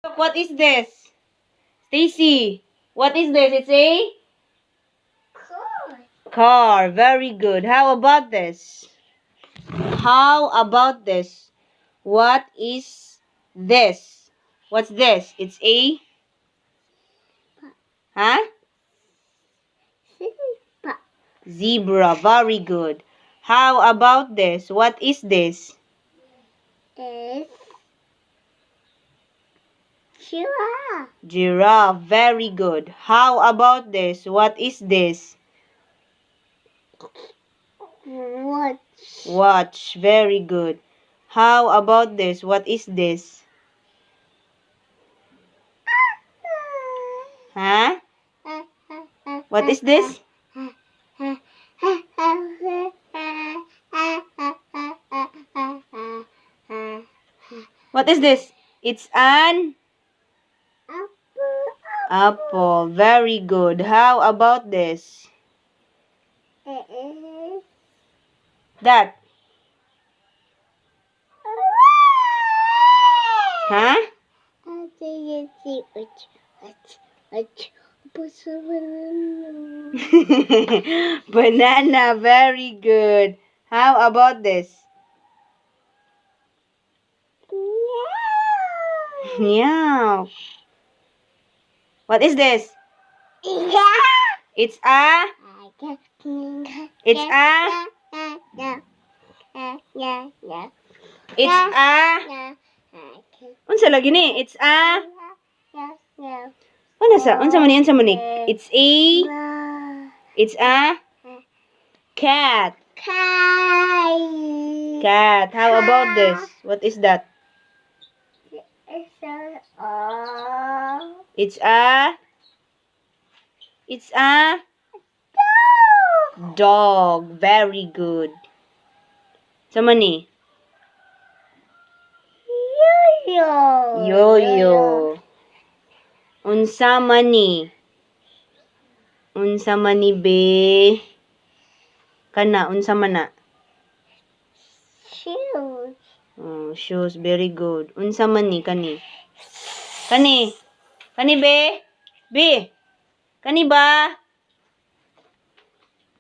Look, what is this? Stacy, what is this? It's a car. Very good. How about this? How about this? What is this? What's this? It's a... Huh? Zebra. Very good. How about this? What is this? It's giraffe. Giraffe. Very good. How about this? What is this? Watch. Watch. Very good. How about this? What is this? Huh? What is this? What is this? It's an apple. Very good. How about this? It is That. Huh? Banana. Very good. How about this? Meow. What is this? It's a... It's a... It's a... Unsa lagi ni? It's a... Ano sa? Unsa man ni? Unsa man ni? It's a... It's a... Cat. Cat. How about this? What is that? It's a... It's a... Dog. Very good. Sama ni? Yo-yo. Unsa man ni? Unsa man ni be? Kana, unsa man na? Shoes. Oh, shoes. Very good. Unsa man ni kani? Kani? Kani be? Be? Kani ba?